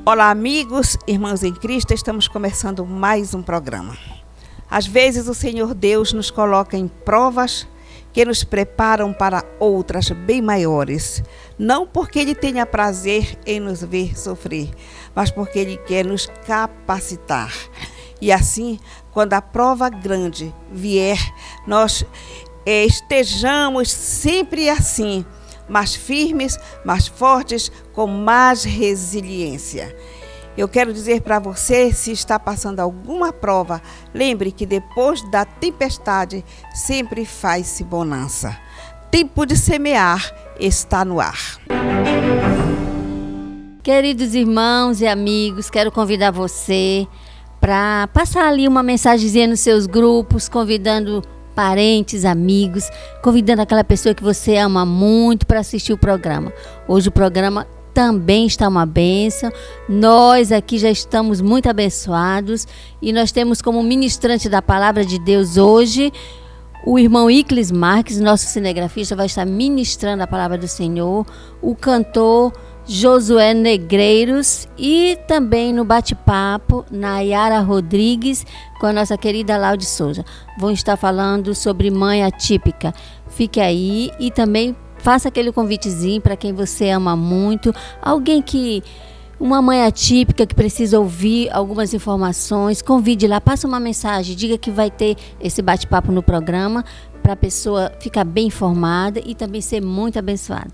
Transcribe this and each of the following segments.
Olá, amigos, irmãos em Cristo, estamos começando mais um programa. Às vezes o Senhor Deus nos coloca em provas que nos preparam para outras bem maiores, não porque Ele tenha prazer em nos ver sofrer, mas porque Ele quer nos capacitar. E assim, quando a prova grande vier, nós estejamos sempre assim, mais firmes, mais fortes, com mais resiliência. Eu quero dizer para você, se está passando alguma prova, lembre que depois da tempestade sempre faz-se bonança. Tempo de semear está no ar. Queridos irmãos e amigos, quero convidar você para passar ali uma mensagenzinha nos seus grupos, convidando parentes, amigos, convidando aquela pessoa que você ama muito para assistir o programa. Hoje o programa também está uma bênção. Nós aqui já estamos muito abençoados e nós temos como ministrante da palavra de Deus hoje o irmão Iclis Marques, nosso cinegrafista, vai estar ministrando a palavra do Senhor, o cantor Josué Negreiros e também no bate-papo Nayara Rodrigues com a nossa querida Laude Souza. Vão estar falando sobre mãe atípica. Fique aí e também faça aquele convitezinho para quem você ama muito, uma mãe atípica que precisa ouvir algumas informações, convide lá, passa uma mensagem, diga que vai ter esse bate-papo no programa para a pessoa ficar bem informada e também ser muito abençoada.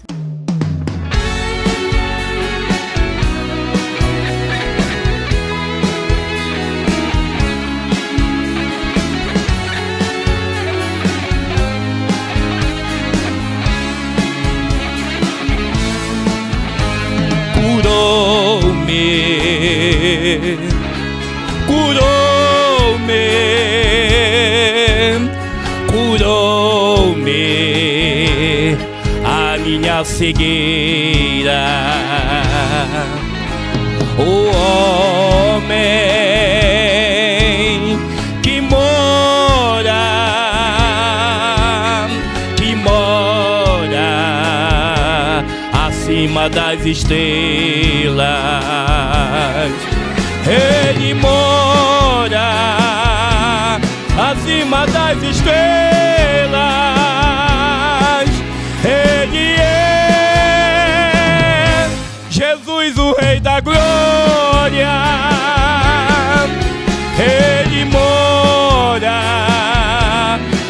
Curou-me a minha cegueira. O homem que mora acima das estrelas, Ele mora acima das estrelas. Ele é Jesus, o Rei da Glória. Ele mora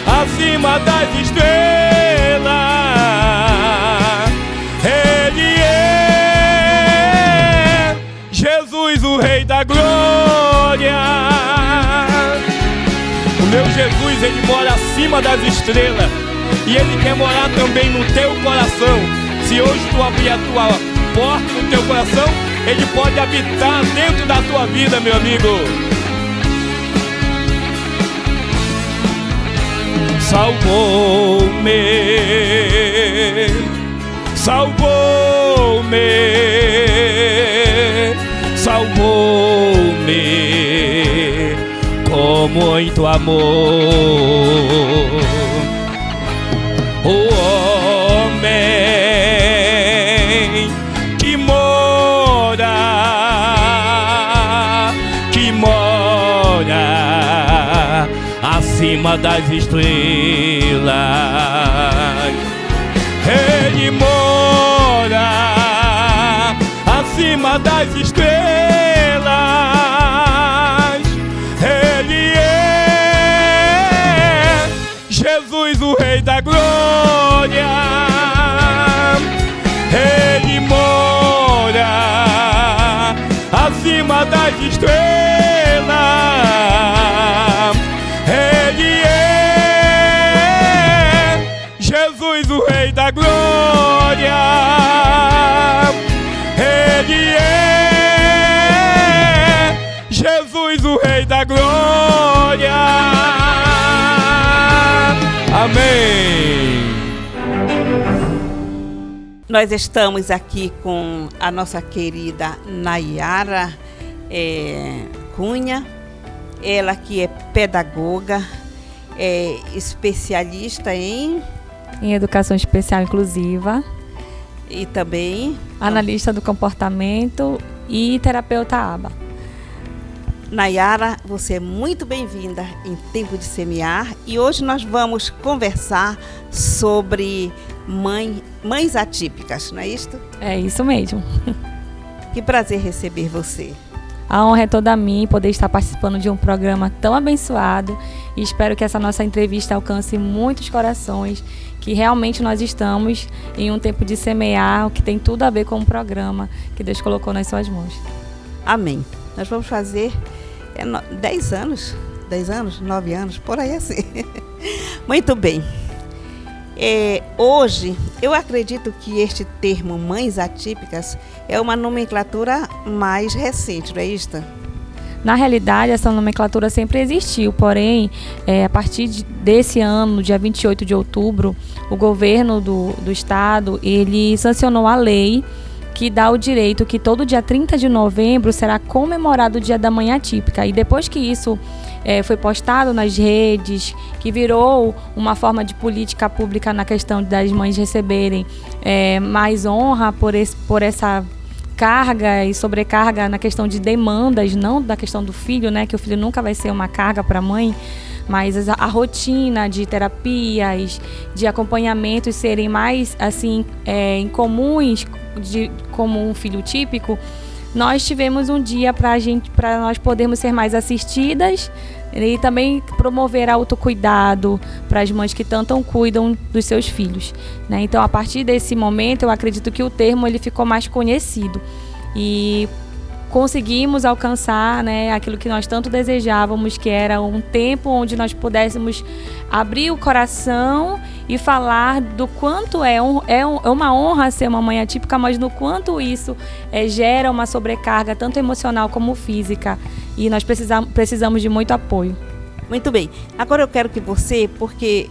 acima das estrelas. Ele é Jesus, o Rei da Glória. O meu Jesus, Ele mora acima das estrelas. E Ele quer morar também no teu coração. Se hoje tu abrir a tua porta do teu coração, Ele pode habitar dentro da tua vida, meu amigo. Salvou-me, salvou-me, salvou-me com muito amor. O homem que mora acima das estrelas, Ele mora acima das estrelas. Ele é Jesus, o Rei da Glória. Ele mora acima das estrelas. Ele é Jesus, o Rei da Glória. Ele é Jesus, o Rei da Glória. Amém. Nós estamos aqui com a nossa querida Nayara Cunha, ela que é pedagoga, é especialista em educação especial inclusiva e também analista do comportamento e terapeuta ABA. Nayara, você é muito bem-vinda em Tempo de Semear e hoje nós vamos conversar sobre mães atípicas, não é isto? É isso mesmo. Que prazer receber você. A honra é toda minha poder estar participando de um programa tão abençoado e espero que essa nossa entrevista alcance muitos corações, que realmente nós estamos em um tempo de semear, o que tem tudo a ver com o programa que Deus colocou nas suas mãos. Amém. Nós vamos fazer 10 anos, 9 anos, por aí assim. Muito bem. Hoje, eu acredito que este termo mães atípicas é uma nomenclatura mais recente, não é isto? Na realidade, essa nomenclatura sempre existiu, porém, a partir desse ano, no dia 28 de outubro, o governo do estado, ele sancionou a lei que dá o direito que todo dia 30 de novembro será comemorado o Dia da Mãe Atípica. E depois que isso foi postado nas redes, que virou uma forma de política pública na questão das mães receberem mais honra por essa carga e sobrecarga na questão de demandas, não da questão do filho, né, que o filho nunca vai ser uma carga para a mãe, mas a rotina de terapias, de acompanhamentos serem mais assim incomuns como um filho típico. Nós tivemos um dia para nós podermos ser mais assistidas e também promover autocuidado para as mães que tanto cuidam dos seus filhos, né? Então, a partir desse momento, eu acredito que o termo ele ficou mais conhecido e conseguimos alcançar, né, aquilo que nós tanto desejávamos, que era um tempo onde nós pudéssemos abrir o coração e falar do quanto é uma honra ser uma mãe atípica, mas no quanto isso gera uma sobrecarga, tanto emocional como física. E nós precisamos de muito apoio. Muito bem. Agora eu quero que você, porque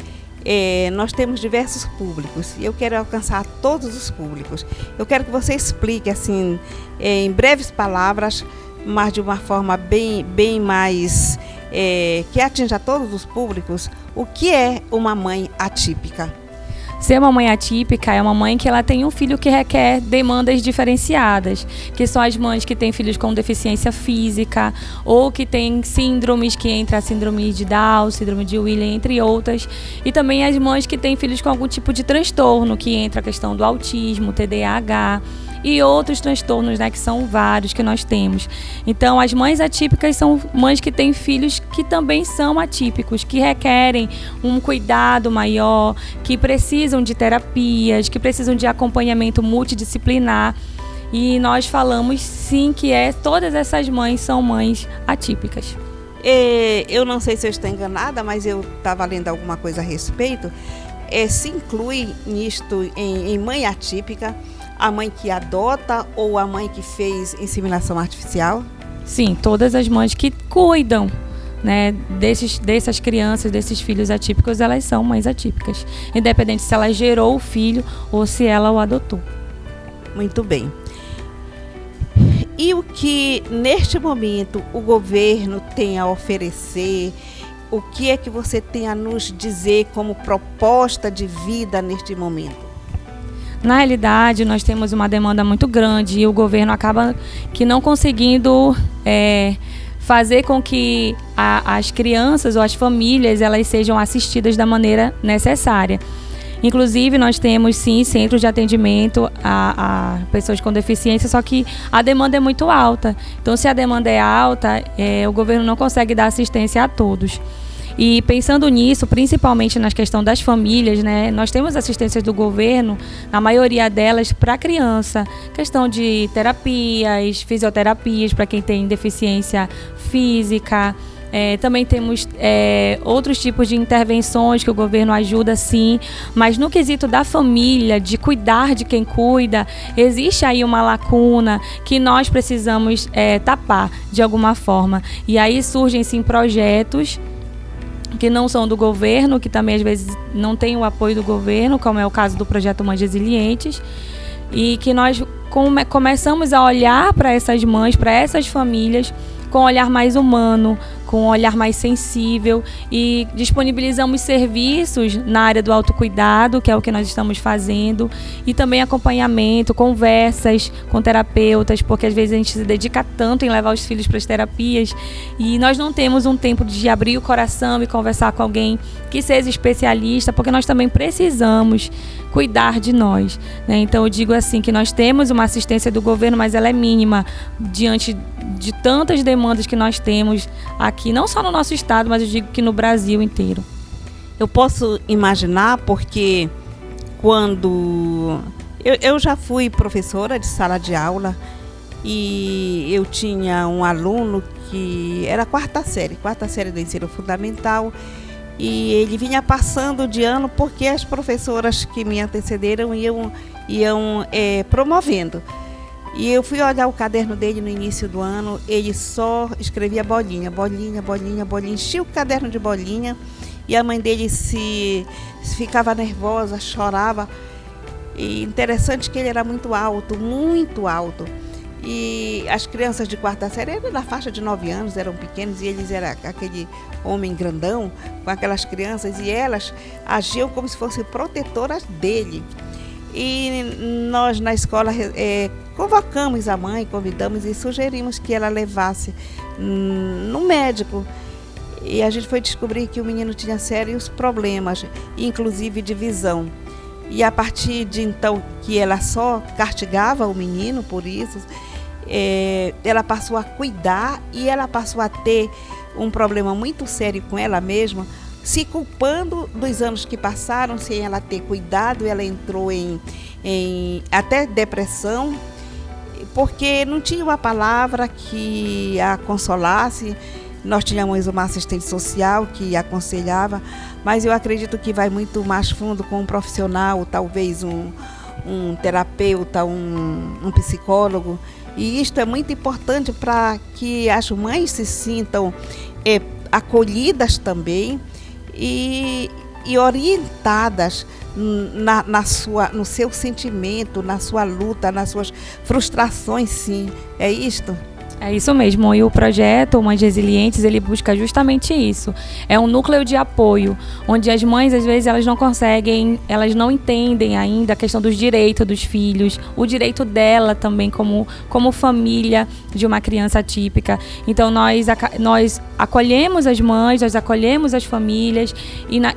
nós temos diversos públicos e eu quero alcançar todos os públicos. Eu quero que você explique, assim, em breves palavras, mas de uma forma bem mais que atinja todos os públicos, o que é uma mãe atípica? Ser uma mãe atípica é uma mãe que ela tem um filho que requer demandas diferenciadas, que são as mães que têm filhos com deficiência física ou que têm síndromes, que entra a síndrome de Down, síndrome de Williams, entre outras, e também as mães que têm filhos com algum tipo de transtorno, que entra a questão do autismo, TDAH e outros transtornos, né, que são vários que nós temos. Então, as mães atípicas são mães que têm filhos que também são atípicos, que requerem um cuidado maior, que precisam de terapias, que precisam de acompanhamento multidisciplinar. E nós falamos, sim, que todas essas mães são mães atípicas. Eu não sei se eu estou enganada, mas eu estava lendo alguma coisa a respeito. Se inclui nisto, em mãe atípica, a mãe que adota ou a mãe que fez inseminação artificial? Sim, todas as mães que cuidam, né, dessas crianças, desses filhos atípicos, elas são mães atípicas, independente se ela gerou o filho ou se ela o adotou. Muito bem. E o que neste momento o governo tem a oferecer? O que é que você tem a nos dizer como proposta de vida neste momento? Na realidade, nós temos uma demanda muito grande e o governo acaba que não conseguindo fazer com que as crianças ou as famílias elas sejam assistidas da maneira necessária. Inclusive, nós temos, sim, centros de atendimento a pessoas com deficiência, só que a demanda é muito alta. Então, se a demanda é alta, o governo não consegue dar assistência a todos. E pensando nisso, principalmente na questão das famílias, né, nós temos assistências do governo, a maioria delas para criança, questão de terapias, fisioterapias para quem tem deficiência física. Também temos outros tipos de intervenções que o governo ajuda, sim, mas no quesito da família, de cuidar de quem cuida, existe aí uma lacuna que nós precisamos tapar de alguma forma. E aí surgem, sim, projetos que não são do governo, que também às vezes não tem o apoio do governo, como é o caso do projeto Mães Resilientes, e que nós começamos a olhar para essas mães, para essas famílias, com um olhar mais humano, com um olhar mais sensível, e disponibilizamos serviços na área do autocuidado, que é o que nós estamos fazendo, e também acompanhamento, conversas com terapeutas, porque às vezes a gente se dedica tanto em levar os filhos para as terapias e nós não temos um tempo de abrir o coração e conversar com alguém que seja especialista, porque nós também precisamos cuidar de nós, né? Então eu digo assim, que nós temos uma assistência do governo, mas ela é mínima diante de tantas demandas que nós temos aqui, não só no nosso estado, mas eu digo que no Brasil inteiro. Eu posso imaginar, porque quando eu já fui professora de sala de aula e eu tinha um aluno que era quarta série do ensino fundamental, e ele vinha passando de ano porque as professoras que me antecederam iam promovendo. E eu fui olhar o caderno dele no início do ano, ele só escrevia bolinha, enchia o caderno de bolinha, e a mãe dele ficava nervosa, chorava. E interessante que ele era muito alto, e as crianças de quarta série eram da faixa de 9 anos, eram pequenos, e eles eram aquele homem grandão com aquelas crianças, e elas agiam como se fossem protetoras dele. E nós na escola convocamos a mãe, convidamos e sugerimos que ela levasse no médico. E a gente foi descobrir que o menino tinha sérios problemas, inclusive de visão. E a partir de então, que ela só castigava o menino por isso, ela passou a cuidar, e ela passou a ter um problema muito sério com ela mesma, se culpando dos anos que passaram sem ela ter cuidado. Ela entrou em até depressão, porque não tinha uma palavra que a consolasse. Nós tínhamos uma assistente social que aconselhava, mas eu acredito que vai muito mais fundo com um profissional, talvez um terapeuta, um psicólogo. E isto é muito importante para que as mães se sintam acolhidas também e orientadas no seu sentimento, na sua luta, nas suas frustrações, sim. É isto? É isso mesmo, e o projeto Mães Resilientes, ele busca justamente isso. É um núcleo de apoio, onde as mães, às vezes, elas não conseguem, elas não entendem ainda a questão dos direitos dos filhos, o direito dela também como família de uma criança atípica. Então, nós acolhemos as mães, nós acolhemos as famílias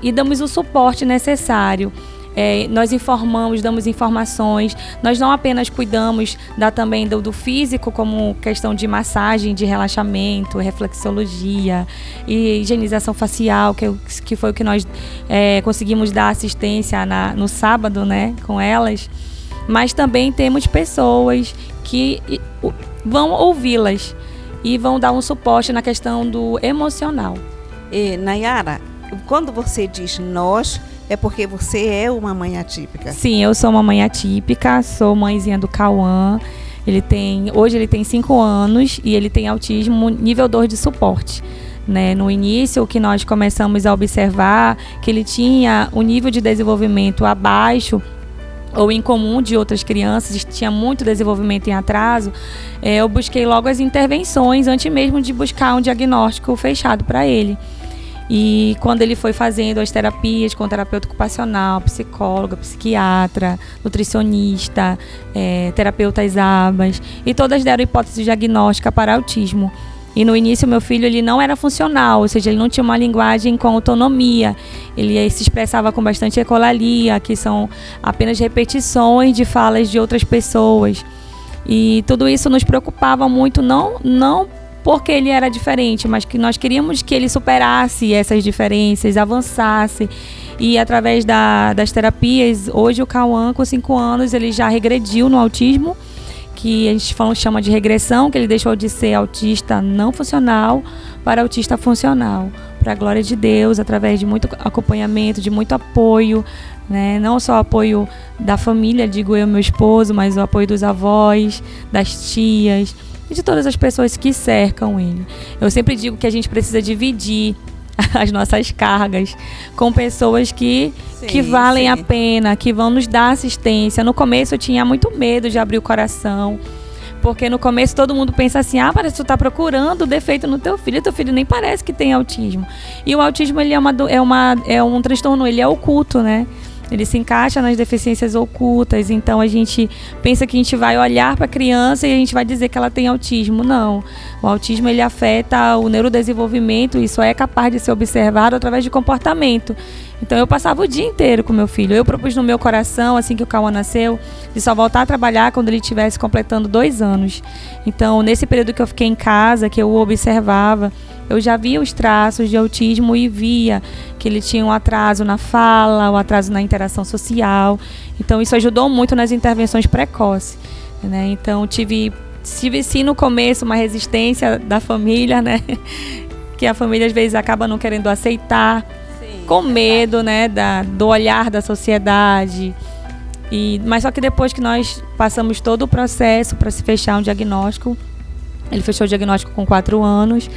e damos o suporte necessário. Nós informamos, damos informações, nós não apenas cuidamos também do físico, como questão de massagem, de relaxamento, reflexologia e higienização facial, que foi o que nós conseguimos dar assistência no sábado, né, com elas, mas também temos pessoas que vão ouvi-las e vão dar um suporte na questão do emocional. Nayara, quando você diz nós, é porque você é uma mãe atípica? Sim, eu sou uma mãe atípica, sou mãezinha do Cauã. Hoje ele tem 5 anos e ele tem autismo nível 2 de suporte. Né? No início, o que nós começamos a observar, que ele tinha um nível de desenvolvimento abaixo ou incomum de outras crianças, tinha muito desenvolvimento em atraso, eu busquei logo as intervenções antes mesmo de buscar um diagnóstico fechado para ele. E quando ele foi fazendo as terapias com terapeuta ocupacional, psicóloga, psiquiatra, nutricionista, terapeutas ABAs, e todas deram hipótese diagnóstica para autismo. E no início meu filho ele não era funcional, ou seja, ele não tinha uma linguagem com autonomia. Ele se expressava com bastante ecolalia, que são apenas repetições de falas de outras pessoas. E tudo isso nos preocupava muito, não porque ele era diferente, mas que nós queríamos que ele superasse essas diferenças, avançasse. E através das terapias, hoje o Cauã, com 5 anos, ele já regrediu no autismo, que a gente chama de regressão, que ele deixou de ser autista não funcional para autista funcional. Para a glória de Deus, através de muito acompanhamento, de muito apoio, né? Não só o apoio da família, digo eu e meu esposo, mas o apoio dos avós, das tias e de todas as pessoas que cercam ele. Eu sempre digo que a gente precisa dividir as nossas cargas com pessoas que valem a pena, que vão nos dar assistência. No começo eu tinha muito medo de abrir o coração, Porque no começo todo mundo pensa assim, parece que tu tá procurando defeito no teu filho nem parece que tem autismo. E o autismo, ele é um transtorno, ele é oculto, né? Ele se encaixa nas deficiências ocultas, então a gente pensa que a gente vai olhar para a criança e a gente vai dizer que ela tem autismo. Não, o autismo, ele afeta o neurodesenvolvimento e só é capaz de ser observado através de comportamento. Então eu passava o dia inteiro com meu filho. Eu propus no meu coração, assim que o Cauã nasceu, de só voltar a trabalhar quando ele estivesse completando 2 anos. Então nesse período que eu fiquei em casa, que eu o observava, eu já via os traços de autismo e via que ele tinha um atraso na fala, um atraso na interação social. Então isso ajudou muito nas intervenções precoces, né? Então tive sim no começo uma resistência da família, né? Que a família às vezes acaba não querendo aceitar, sim, com medo, né? Do olhar da sociedade. Mas só que depois que nós passamos todo o processo para se fechar um diagnóstico, ele fechou o diagnóstico com 4 anos.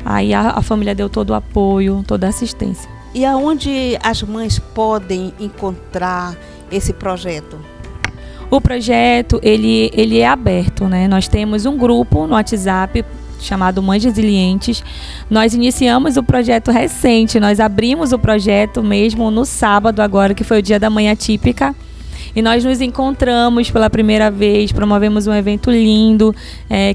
Aí a família deu todo o apoio, toda a assistência. E aonde as mães podem encontrar esse projeto? O projeto, ele é aberto, né? Nós temos um grupo no WhatsApp chamado Mães Resilientes. Nós iniciamos o projeto recente, nós abrimos o projeto mesmo no sábado agora, que foi o Dia da Mãe Atípica. E nós nos encontramos pela primeira vez, promovemos um evento lindo.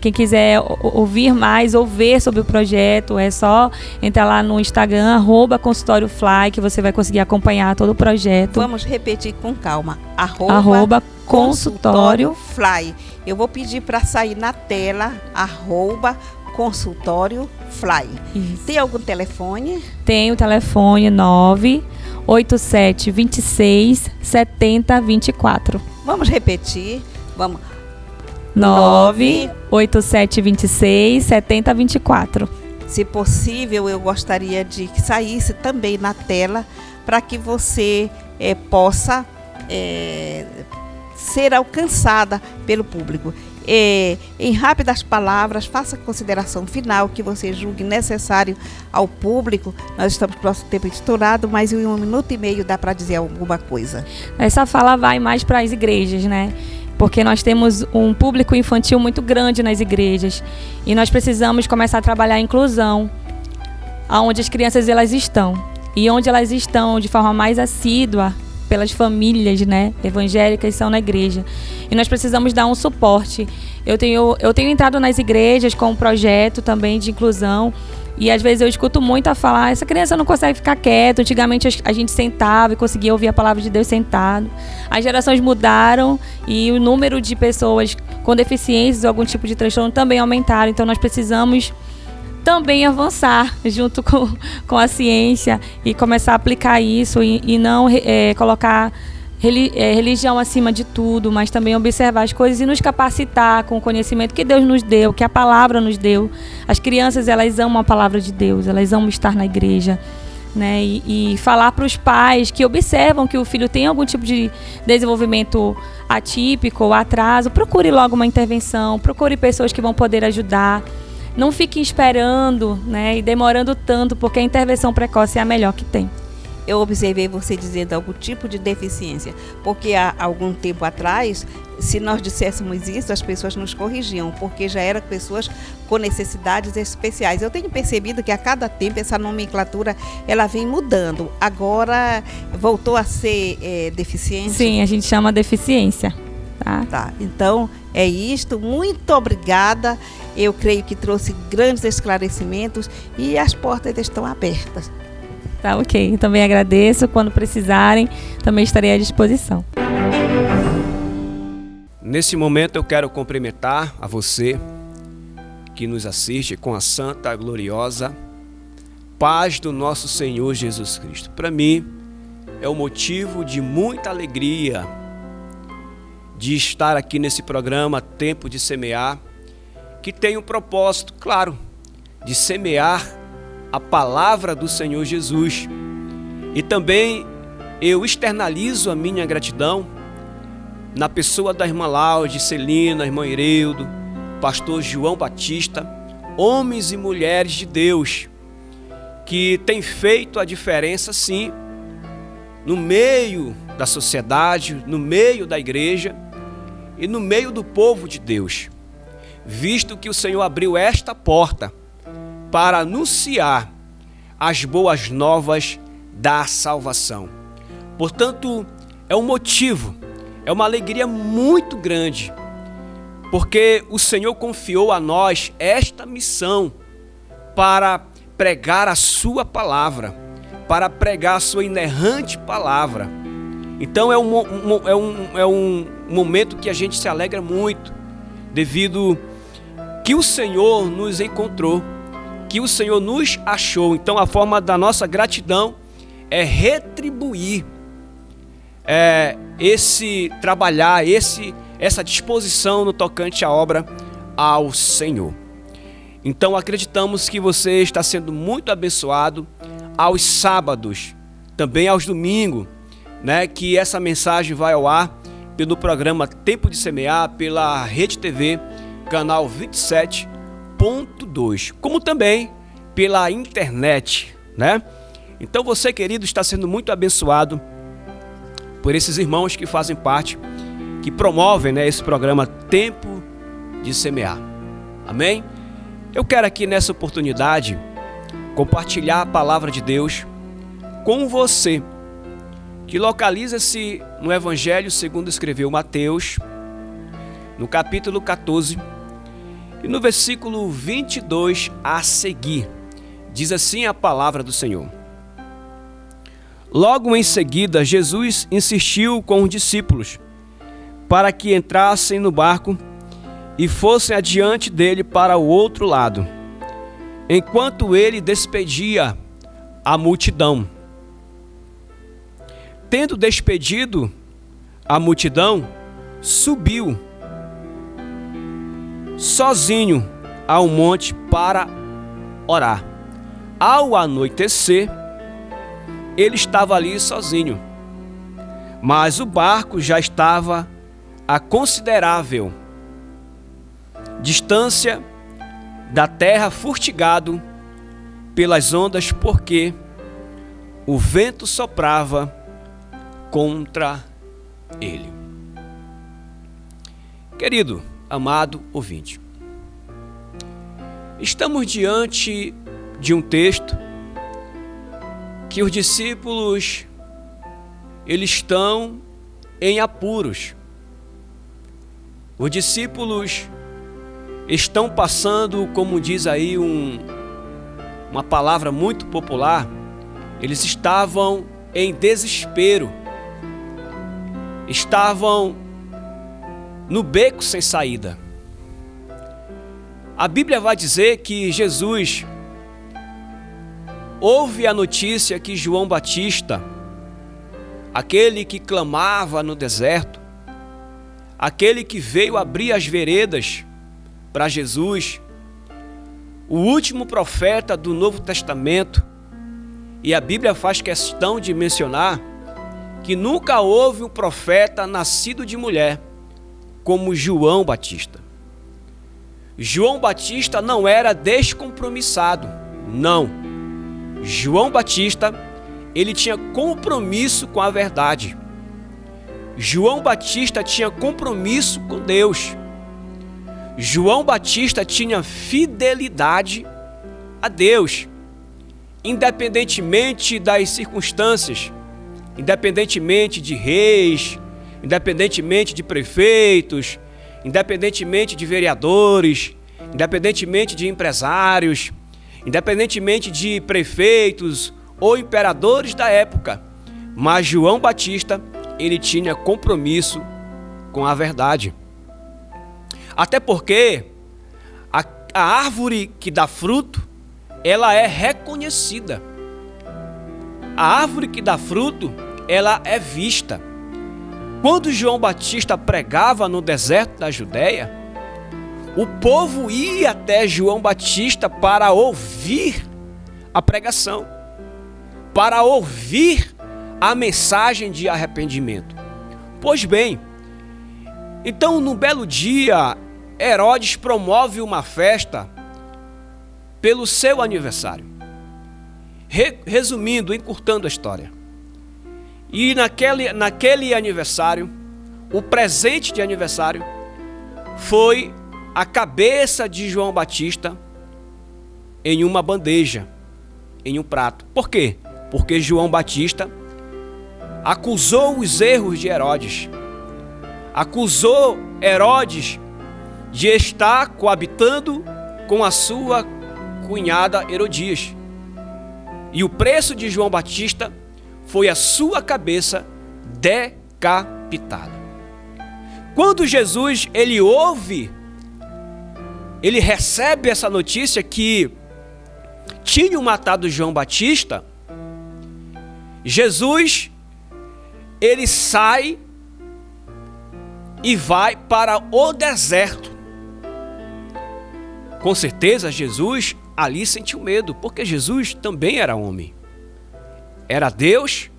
Quem quiser ouvir mais ou ver sobre o projeto, é só entrar lá no Instagram, @consultóriofly, que você vai conseguir acompanhar todo o projeto. Vamos repetir com calma. @consultóriofly. Eu vou pedir para sair na tela, @consultóriofly. Tem algum telefone? Tem o telefone 98726 7024. Vamos repetir. Vamos. 98726 7024. Se possível, eu gostaria de que saísse também na tela para que você possa ser alcançada pelo público. Em rápidas palavras, faça a consideração final que você julgue necessário ao público. Nós estamos com o nosso tempo estourado, mas em 1 minuto e meio dá para dizer alguma coisa. Essa fala vai mais para as igrejas, né? Porque nós temos um público infantil muito grande nas igrejas e nós precisamos começar a trabalhar a inclusão, onde as crianças elas estão e onde elas estão de forma mais assídua pelas famílias, né, evangélicas, são na igreja. E nós precisamos dar um suporte. Eu tenho entrado nas igrejas com um projeto também de inclusão e às vezes eu escuto muito a falar, essa criança não consegue ficar quieta. Antigamente a gente sentava e conseguia ouvir a palavra de Deus sentado. As gerações mudaram e o número de pessoas com deficiências ou algum tipo de transtorno também aumentaram. Então nós precisamos também avançar junto com a ciência e começar a aplicar isso e não colocar religião acima de tudo, mas também observar as coisas e nos capacitar com o conhecimento que Deus nos deu, que a palavra nos deu. As crianças, elas amam a palavra de Deus, elas amam estar na igreja, né? E falar para os pais que observam que o filho tem algum tipo de desenvolvimento atípico ou atraso, procure logo uma intervenção, procure pessoas que vão poder ajudar. Não fique esperando, né, e demorando tanto, porque a intervenção precoce é a melhor que tem. Eu observei você dizendo algum tipo de deficiência, porque há algum tempo atrás, se nós disséssemos isso, as pessoas nos corrigiam, porque já eram pessoas com necessidades especiais. Eu tenho percebido que a cada tempo essa nomenclatura ela vem mudando. Agora voltou a ser deficiência? Sim, a gente chama deficiência. Tá, então é isto. Muito obrigada. Eu creio que trouxe grandes esclarecimentos e as portas estão abertas. Tá, ok. Também agradeço. Quando precisarem, também estarei à disposição. Nesse momento eu quero cumprimentar a você que nos assiste com a santa, gloriosa paz do nosso Senhor Jesus Cristo. Para mim é um motivo de muita alegria de estar aqui nesse programa Tempo de Semear, que tem um propósito, claro, de semear a palavra do Senhor Jesus. E também eu externalizo a minha gratidão na pessoa da irmã Laude, Celina, irmã Ireudo, pastor João Batista, homens e mulheres de Deus, que têm feito a diferença, sim, no meio da sociedade, no meio da igreja e no meio do povo de Deus. visto que o Senhor abriu esta porta para anunciar as boas novas da salvação. Portanto, é um motivo, é uma alegria muito grande, porque o Senhor confiou a nós esta missão para pregar a sua palavra, para pregar a sua inerrante palavra. Então é um momento que a gente se alegra muito, devido que o Senhor nos encontrou, que o Senhor nos achou. Então a forma da nossa gratidão é retribuir essa disposição no tocante à obra ao Senhor. Então acreditamos que você está sendo muito abençoado aos sábados, também aos domingos, né, que essa mensagem vai ao ar pelo programa Tempo de Semear, pela Rede TV, canal 27.2, como também pela internet, né? Então você, querido, está sendo muito abençoado por esses irmãos que fazem parte, que promovem, né, esse programa Tempo de Semear. Amém? Eu quero aqui nessa oportunidade compartilhar a palavra de Deus com você, que localiza-se no Evangelho segundo escreveu Mateus, no capítulo 14, e no versículo 22 a seguir. Diz assim a palavra do Senhor. Logo em seguida, Jesus insistiu com os discípulos para que entrassem no barco e fossem adiante dele para o outro lado, enquanto ele despedia a multidão. Tendo despedido a multidão, subiu sozinho ao monte para orar. Ao anoitecer, ele estava ali sozinho, mas o barco já estava a considerável distância da terra, fustigado pelas ondas, porque o vento soprava contra ele. Querido, amado ouvinte, estamos diante de um texto que os discípulos, eles estão em apuros. Os discípulos estão passando, como diz aí uma palavra muito popular, eles estavam em desespero, estavam no beco sem saída. A Bíblia vai dizer que Jesus ouve a notícia que João Batista, aquele que clamava no deserto, aquele que veio abrir as veredas para Jesus, o último profeta do Novo Testamento, e a Bíblia faz questão de mencionar que nunca houve um profeta nascido de mulher como João Batista. João Batista não era descompromissado, não. João Batista, ele tinha compromisso com a verdade. João Batista tinha compromisso com Deus. João Batista tinha fidelidade a Deus, independentemente das circunstâncias, independentemente de reis, independentemente de prefeitos, independentemente de vereadores, independentemente de empresários, independentemente de prefeitos ou imperadores da época. Mas João Batista, ele tinha compromisso com a verdade. Até porque a árvore que dá fruto, ela é reconhecida. A árvore que dá fruto, ela é vista. Quando João Batista pregava no deserto da Judéia, o povo ia até João Batista para ouvir a pregação, para ouvir a mensagem de arrependimento. Pois bem, então num belo dia, Herodes promove uma festa pelo seu aniversário. Resumindo, encurtando a história. E naquele aniversário, o presente de aniversário foi a cabeça de João Batista em uma bandeja, em um prato. Por quê? Porque João Batista acusou os erros de Herodes. Acusou Herodes de estar coabitando com a sua cunhada Herodias. E o preço de João Batista foi a sua cabeça decapitada. Quando Jesus, ele recebe essa notícia que tinham matado João Batista, Jesus, ele sai e vai para o deserto. Com certeza, Jesus ali sentiu medo, porque Jesus também era homem. Era Deus,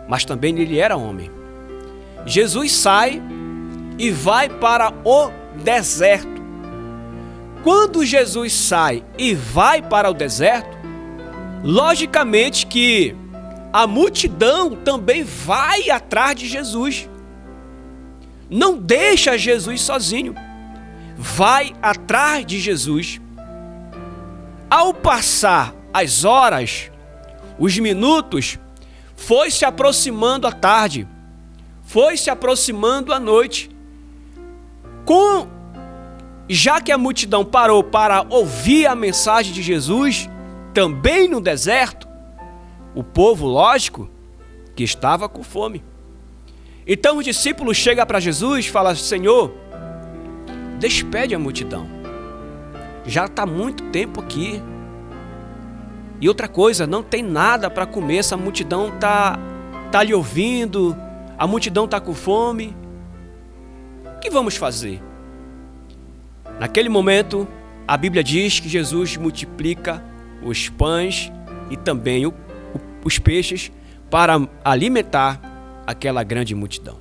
mas também ele era homem. Jesus sai e vai para o deserto. Quando Jesus sai e vai para o deserto, logicamente que a multidão também vai atrás de Jesus. Não deixa Jesus sozinho. Vai atrás de Jesus. Ao passar as horas, os minutos, foi se aproximando a tarde, foi se aproximando a noite. Já que a multidão parou para ouvir a mensagem de Jesus, também no deserto, o povo, lógico, que estava com fome. Então os discípulos chegam para Jesus e falam: Senhor, despede a multidão. Já está muito tempo aqui. E outra coisa, não tem nada para comer, essa multidão tá lhe ouvindo, a multidão está com fome. O que vamos fazer? Naquele momento, a Bíblia diz que Jesus multiplica os pães e também os peixes para alimentar aquela grande multidão.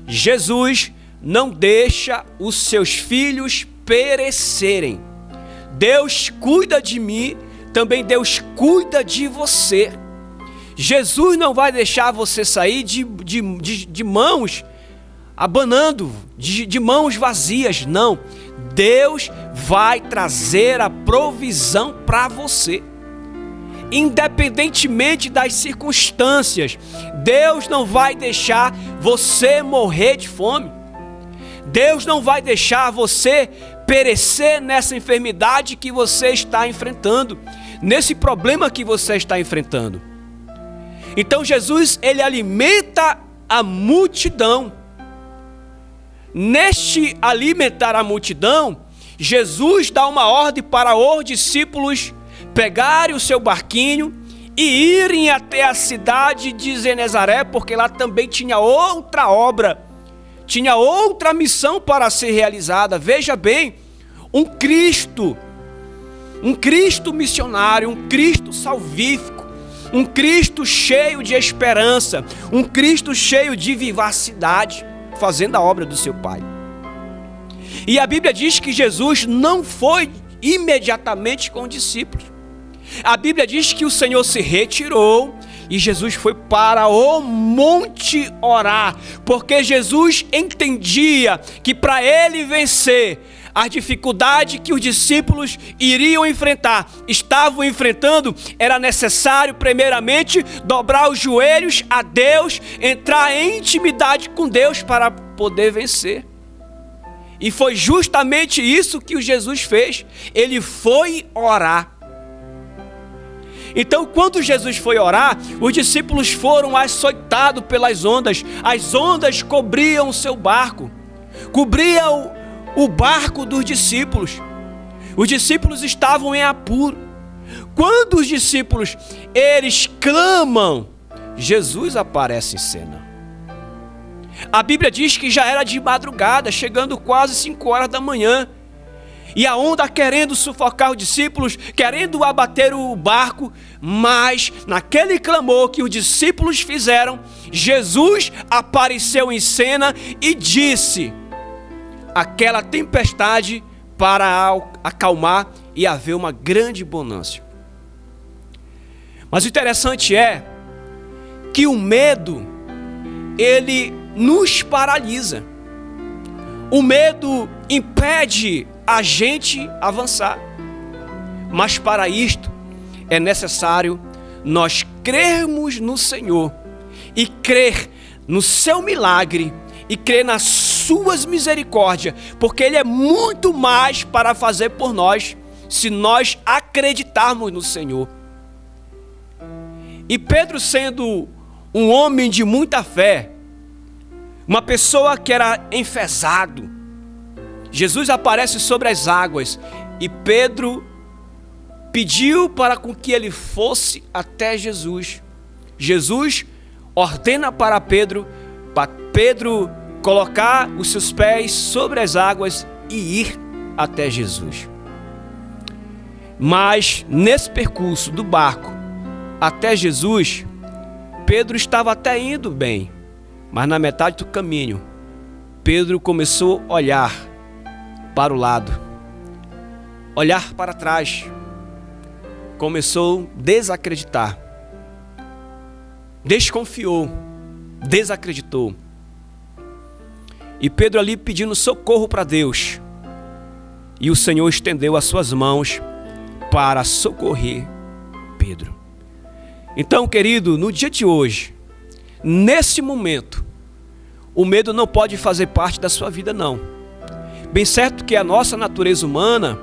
Jesus não deixa os seus filhos perecerem. Deus cuida de mim, também Deus cuida de você. Jesus não vai deixar você sair de mãos abanando, de mãos vazias, não. Deus vai trazer a provisão para você. Independentemente das circunstâncias, Deus não vai deixar você morrer de fome. Deus não vai deixar você perecer nessa enfermidade que você está enfrentando, nesse problema que você está enfrentando. Então Jesus, ele alimenta a multidão. Neste alimentar a multidão, Jesus dá uma ordem para os discípulos pegarem o seu barquinho e irem até a cidade de Genezaré, porque lá também tinha outra obra, tinha outra missão para ser realizada. Veja bem, um Cristo missionário, um Cristo salvífico, um Cristo cheio de esperança, um Cristo cheio de vivacidade, fazendo a obra do seu Pai. E a Bíblia diz que Jesus não foi imediatamente com os discípulos. A Bíblia diz que o Senhor se retirou e Jesus foi para o monte orar, porque Jesus entendia que para ele vencer a dificuldade que os discípulos iriam enfrentar, estavam enfrentando, era necessário primeiramente dobrar os joelhos a Deus, entrar em intimidade com Deus para poder vencer. E foi justamente isso que o Jesus fez. Ele foi orar. Então, quando Jesus foi orar, os discípulos foram açoitados pelas ondas. As ondas cobriam o seu barco, cobriam o barco dos discípulos. Os discípulos estavam em apuro. Quando os discípulos, eles clamam, Jesus aparece em cena. A Bíblia diz que já era de madrugada, chegando quase 5 horas da manhã. E a onda querendo sufocar os discípulos, querendo abater o barco. Mas naquele clamor que os discípulos fizeram, Jesus apareceu em cena e disse aquela tempestade para acalmar e haver uma grande bonança. Mas o interessante é que o medo, ele nos paralisa. O medo impede a gente avançar. Mas para isto é necessário nós crermos no Senhor e crer no seu milagre e crer nas suas misericórdias, porque Ele é muito mais para fazer por nós se nós acreditarmos no Senhor. E Pedro, sendo um homem de muita fé, uma pessoa que era enfesado, Jesus aparece sobre as águas e Pedro pediu para com que ele fosse até Jesus. Jesus ordena para Pedro colocar os seus pés sobre as águas e ir até Jesus. Mas nesse percurso do barco até Jesus, Pedro estava até indo bem, mas na metade do caminho, Pedro começou a olhar para o lado, olhar para trás, começou a desacreditar, desconfiou, desacreditou. E Pedro ali pedindo socorro para Deus, e o Senhor estendeu as suas mãos para socorrer Pedro. Então, querido, no dia de hoje, nesse momento, o medo não pode fazer parte da sua vida, não. Bem certo que a nossa natureza humana,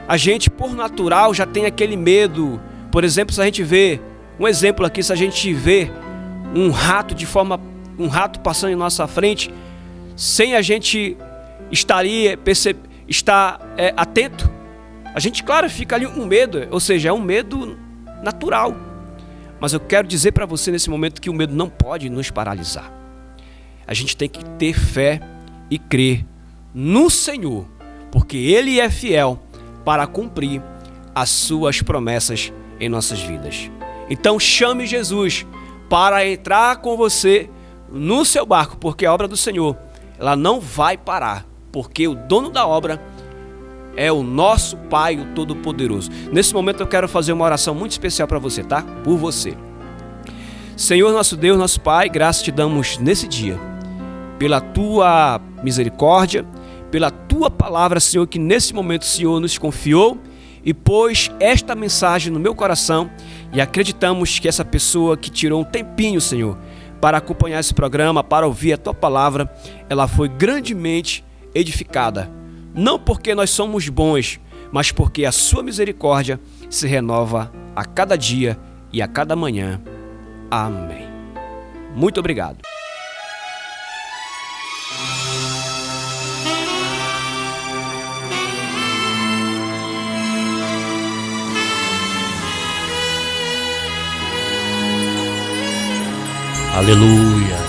a gente por natural já tem aquele medo. Por exemplo, se a gente vê, um exemplo aqui, se a gente vê um rato passando em nossa frente, sem a gente estar atento, a gente, claro, fica ali um medo, ou seja, é um medo natural. Mas eu quero dizer para você nesse momento que o medo não pode nos paralisar. A gente tem que ter fé e crer no Senhor, porque Ele é fiel para cumprir as suas promessas em nossas vidas. Então chame Jesus para entrar com você no seu barco, porque a obra do Senhor, ela não vai parar, porque o dono da obra é o nosso Pai, o Todo-Poderoso. Nesse momento eu quero fazer uma oração muito especial para você, tá? Por você. Senhor, nosso Deus, nosso Pai, graças te damos nesse dia, pela tua misericórdia, pela tua palavra, Senhor, que nesse momento o Senhor nos confiou e pôs esta mensagem no meu coração, e acreditamos que essa pessoa que tirou um tempinho, Senhor, para acompanhar esse programa, para ouvir a tua palavra, ela foi grandemente edificada. Não porque nós somos bons, mas porque a sua misericórdia se renova a cada dia e a cada manhã. Amém. Muito obrigado. Aleluia.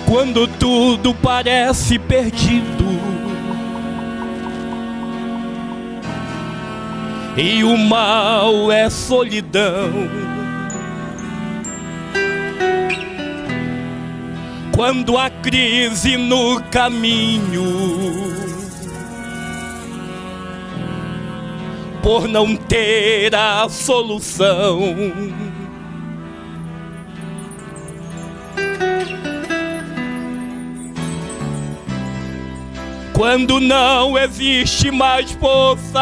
Quando tudo parece perdido e o mal é solidão, quando há crise no caminho, por não ter a solução, quando não existe mais força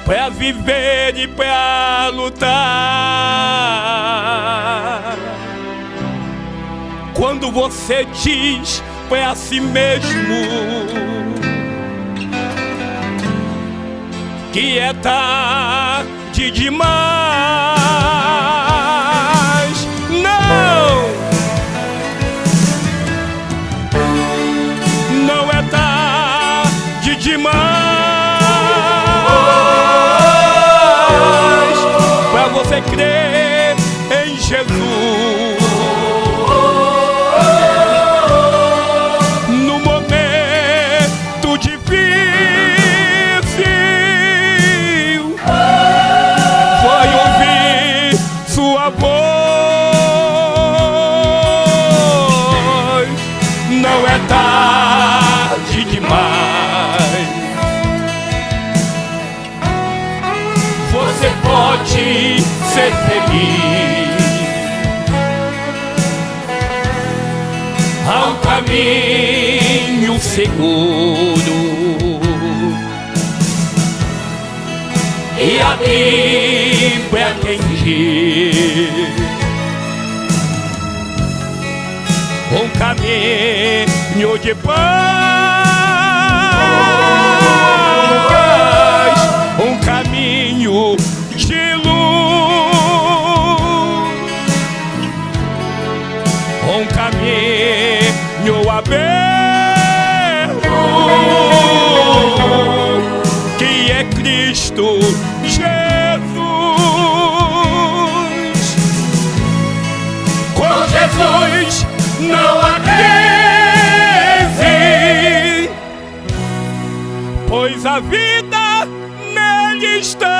para viver e para lutar, quando você diz para si mesmo que é tarde demais, não é tarde demais para você crer em Jesus. No momento difícil, vai ouvir sua voz. Não seguro. E amigo é quem diz um caminho de paz, um caminho de luz, um caminho aberto, que é Cristo Jesus. Com Jesus não há crise, pois a vida nele está.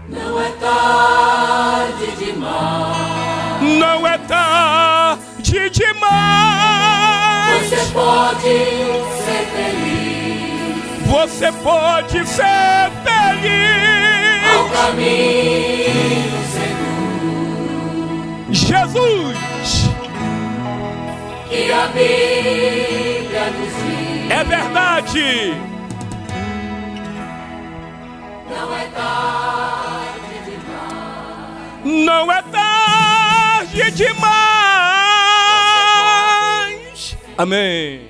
Não é tarde demais. Não é tarde demais. Você pode ser feliz. Você pode ser feliz. Ao caminho seguro. Jesus, Que a Bíblia nos diz. é verdade. Não é tarde demais. Não é tarde demais. Amém.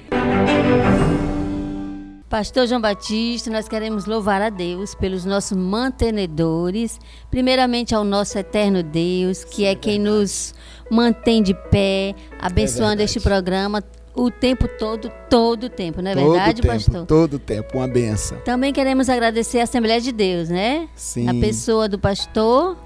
Pastor João Batista, nós queremos louvar a Deus pelos nossos mantenedores, primeiramente ao nosso eterno Deus, que é quem nos mantém de pé, abençoando este programa o tempo todo o tempo, não é verdade, pastor? Todo tempo, uma benção. Também queremos agradecer a Assembleia de Deus, né? Sim. A pessoa do pastor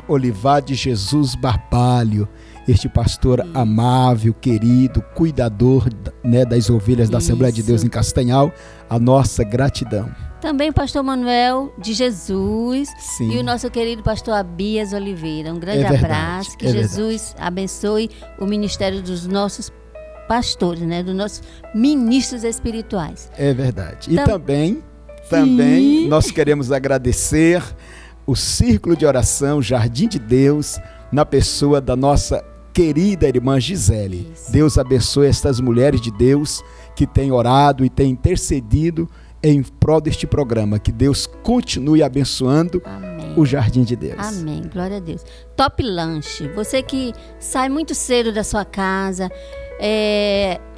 Olivar de Jesus Barbalho, este pastor amável, querido, cuidador, né, das ovelhas da Assembleia de Deus em Castanhal, a nossa gratidão. Também o pastor Manuel de Jesus. Sim. E o nosso querido pastor Abias Oliveira. Um grande abraço, que Jesus abençoe o ministério dos nossos pastores, né, dos nossos ministros espirituais. É verdade. E também nós queremos agradecer o Círculo de Oração Jardim de Deus, na pessoa da nossa querida irmã Gisele. Isso. Deus abençoe estas mulheres de Deus que têm orado e têm intercedido em prol deste programa. Que Deus continue abençoando o Jardim de Deus. Amém, glória a Deus. Top Lanche, você que sai muito cedo da sua casa,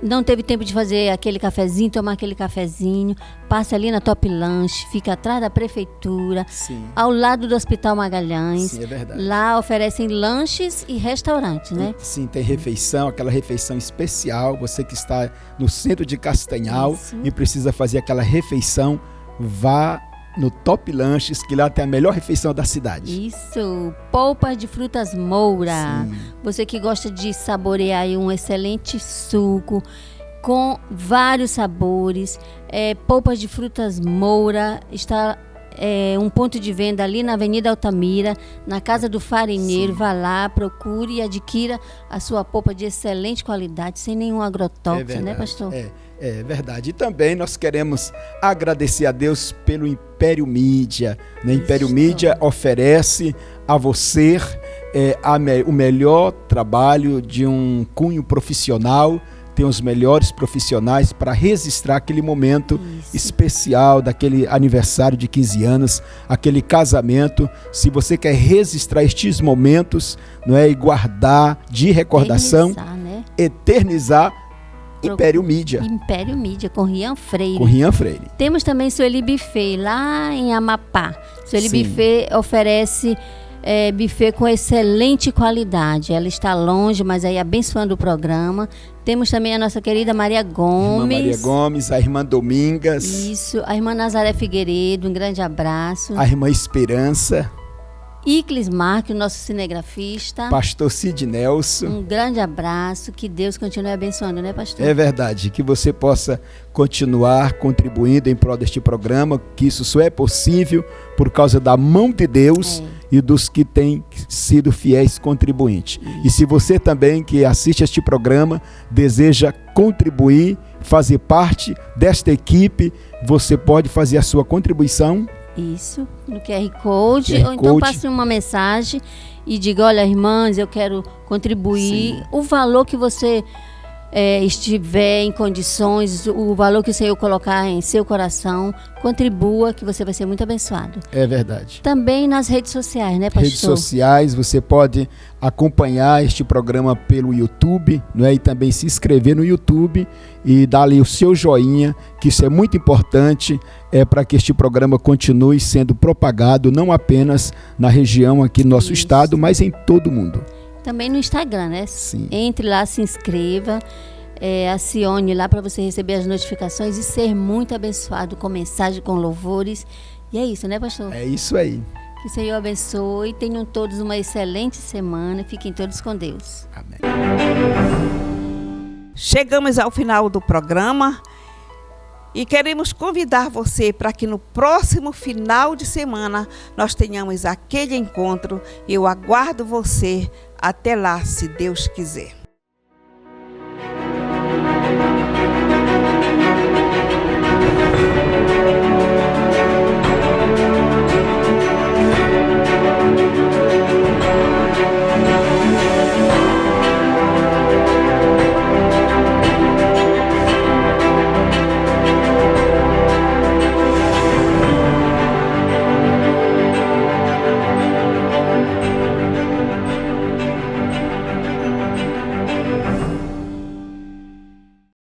não teve tempo de fazer aquele cafezinho, tomar aquele cafezinho, passa ali na Top Lanche, fica atrás da prefeitura, Sim. ao lado do Hospital Magalhães. Sim, é verdade. Lá oferecem lanches e restaurantes, né? Sim, tem refeição, aquela refeição especial. Você que está no centro de Castanhal e precisa fazer aquela refeição, vá no Top Lanches, que lá tem a melhor refeição da cidade. Isso, polpas de frutas Moura. Sim. Você que gosta de saborear aí um excelente suco com vários sabores. Polpas de frutas Moura está um ponto de venda ali na Avenida Altamira, na Casa do Farinheiro. Vá lá, procure e adquira a sua polpa de excelente qualidade, sem nenhum agrotóxico, né, pastor? É verdade. E também nós queremos agradecer a Deus pelo Império Mídia. Né? Império Mídia oferece a você o melhor trabalho de um cunho profissional. Tem os melhores profissionais para registrar aquele momento especial daquele aniversário de 15 anos, aquele casamento. Se você quer registrar estes momentos, não é, e guardar de recordação, eternizar, Império Mídia. Império Mídia, com Rian Freire. Temos também Sueli Buffet, lá em Amapá. Sueli Buffet oferece buffet com excelente qualidade. Ela está longe, mas aí abençoando o programa. Temos também a nossa querida Maria Gomes. Irmã Maria Gomes, a irmã Domingas. Isso, a irmã Nazaré Figueiredo, um grande abraço. A irmã Esperança. Iclis Marques, o nosso cinegrafista. Pastor Cid Nelson. Um grande abraço, que Deus continue abençoando, né, pastor? É verdade, que você possa continuar contribuindo em prol deste programa, que isso só é possível por causa da mão de Deus e dos que têm sido fiéis contribuintes. E se você também que assiste este programa deseja contribuir, fazer parte desta equipe, você pode fazer a sua contribuição. Isso, no QR Code, QR ou então Code. passe uma mensagem e diga, olha, irmãs, eu quero contribuir. Sim. O valor que você estiver em condições, o valor que o Senhor colocar em seu coração, contribua, que você vai ser muito abençoado. É verdade. Também nas redes sociais, né, pastor? Redes sociais, você pode acompanhar este programa pelo YouTube, não é? E também se inscrever no YouTube e dar ali o seu joinha, que isso é muito importante para que este programa continue sendo propagado não apenas na região aqui do nosso estado, mas em todo o mundo. Também no Instagram, né? Sim. Entre lá, se inscreva, acione lá para você receber as notificações e ser muito abençoado com mensagem, com louvores. E é isso, né, pastor? É isso aí. Que o Senhor abençoe. Tenham todos uma excelente semana. Fiquem todos com Deus. Amém. Chegamos ao final do programa e queremos convidar você para que no próximo final de semana nós tenhamos aquele encontro. Eu aguardo você. Até lá, se Deus quiser.